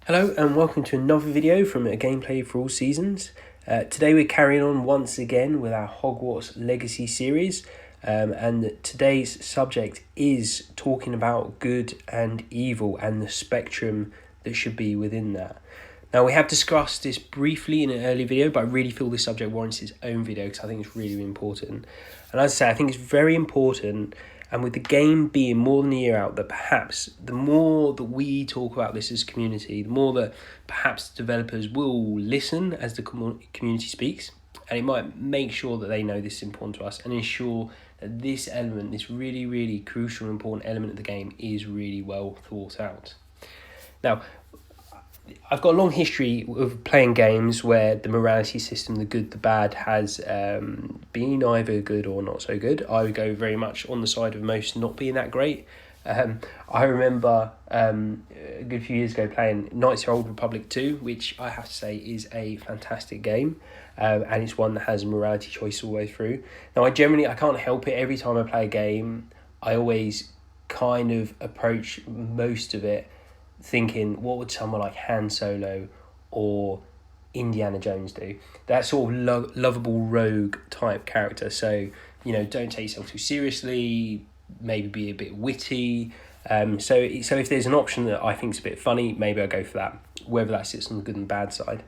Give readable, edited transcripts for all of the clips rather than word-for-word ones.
Hello and welcome to another video from A Gameplay for All Seasons. Today we're carrying on once again with our Hogwarts Legacy series, and today's subject is talking about good and evil and the spectrum that should be within that. Now, we have discussed this briefly in an early video, but I really feel this subject warrants its own video because I think it's really, really important. And as I say, I think it's very important, and with the game being more than a year out, that perhaps the more that we talk about this as a community, the more that perhaps developers will listen as the community speaks, and it might make sure that they know this is important to us and ensure that this element, this really, really crucial and important element of the game is really well thought out. Now, I've got a long history of playing games where the morality system, the good, the bad, has been either good or not so good. I would go very much on the side of most not being that great. I remember a good few years ago playing Knights of the Old Republic 2, which I have to say is a fantastic game, and it's one that has a morality choice all the way through. Now, I can't help it. Every time I play a game, I always kind of approach most of it thinking, what would someone like Han Solo or Indiana Jones do? That sort of lovable rogue type character. So, don't take yourself too seriously, maybe be a bit witty. So if there's an option that I think is a bit funny, maybe I'll go for that, whether that sits on the good and bad side.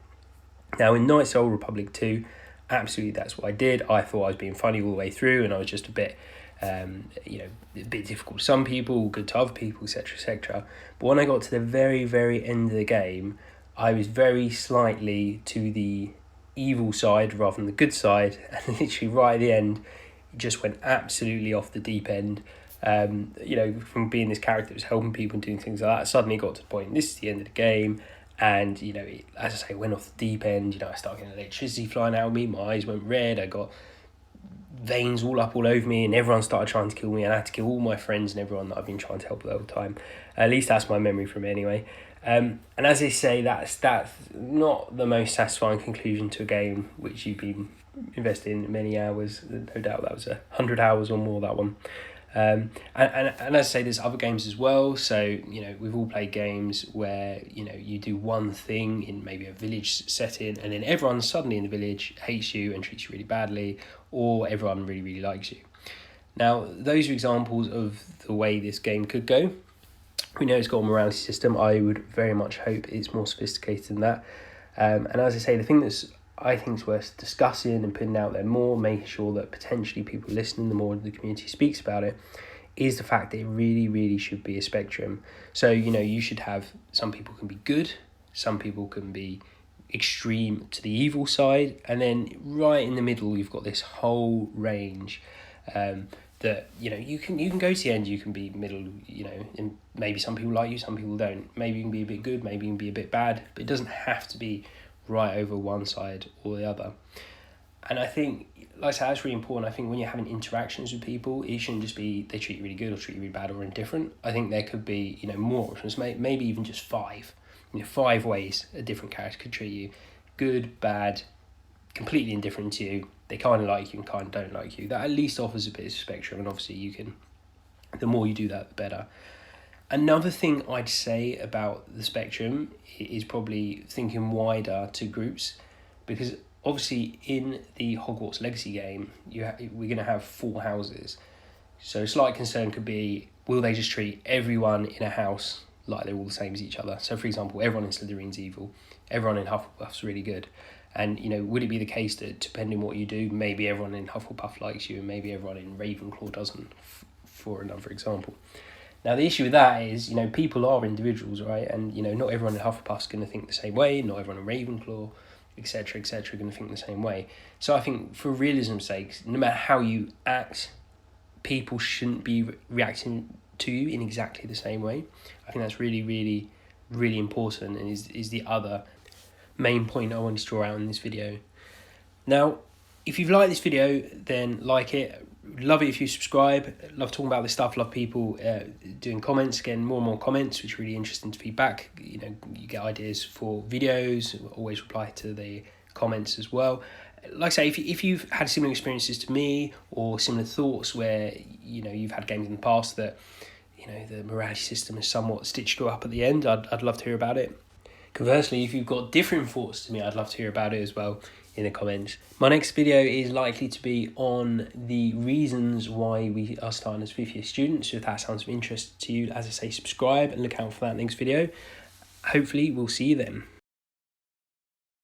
Now, in Knights of the Old Republic 2, absolutely that's what I did. I thought I was being funny all the way through, and I was just a bit a bit difficult to some people, good to other people, etc., etc. But when I got to the very, very end of the game, I was very slightly to the evil side rather than the good side, and literally right at the end, it just went absolutely off the deep end. From being this character that was helping people and doing things like that, suddenly got to the point, this is the end of the game, and, as I say, went off the deep end. I started getting electricity flying out of me, my eyes went red, I got veins all over me, and everyone started trying to kill me, and I had to kill all my friends and everyone that I've been trying to help the whole time. At least that's my memory from it anyway. And as they say, that's not the most satisfying conclusion to a game which you've been investing in many hours. No doubt that was 100 hours or more, that one. And as I say, there's other games as well. So, we've all played games where, you do one thing in maybe a village setting, and then everyone suddenly in the village hates you and treats you really badly, or everyone really, really likes you. Now, those are examples of the way this game could go. We know it's got a morality system. I would very much hope it's more sophisticated than that. And as I say, the thing I think is worth discussing and putting out there more, making sure that potentially people listening, the more the community speaks about it, is the fact that it really, really should be a spectrum. So, you should have, some people can be good, some people can be extreme to the evil side, and then right in the middle, you've got this whole range that, you can go to the end, you can be middle, and maybe some people like you, some people don't. Maybe you can be a bit good, maybe you can be a bit bad, but it doesn't have to be right over one side or the other. And I think, like I said, that's really important. I think when you're having interactions with people, it shouldn't just be they treat you really good or treat you really bad or indifferent. I think there could be, more options, maybe even just 5. 5 ways a different character could treat you. Good, bad, completely indifferent to you. They kind of like you and kind of don't like you. That at least offers a bit of spectrum, and obviously the more you do that, the better. Another thing I'd say about the spectrum is probably thinking wider to groups, because obviously in the Hogwarts Legacy game, we're going to have 4 houses. So a slight concern could be, will they just treat everyone in a house like they're all the same as each other? So, for example, everyone in Slytherin's evil, everyone in Hufflepuff's really good. And, would it be the case that, depending on what you do, maybe everyone in Hufflepuff likes you and maybe everyone in Ravenclaw doesn't, for another example? Now, the issue with that is, people are individuals, right? And, not everyone in Hufflepuff's going to think the same way, not everyone in Ravenclaw, etc., etc., going to think the same way. So I think, for realism's sake, no matter how you act, people shouldn't be reacting to you in exactly the same way. I think that's really, really, really important, and is the other main point I wanted to draw out in this video. Now, if you've liked this video, then like it. Love it if you subscribe. Love talking about this stuff. Love people doing comments, getting more and more comments, which is really interesting to feedback. You get ideas for videos. Always reply to the comments as well. Like I say, if you've had similar experiences to me or similar thoughts where you've had games in the past that the morality system is somewhat stitched you up at the end, I'd love to hear about it. Conversely, if you've got different thoughts to me, I'd love to hear about it as well in the comments. My next video is likely to be on the reasons why we are starting as fifth year students. So if that sounds of interest to you, as I say, subscribe and look out for that next video. Hopefully we'll see you then.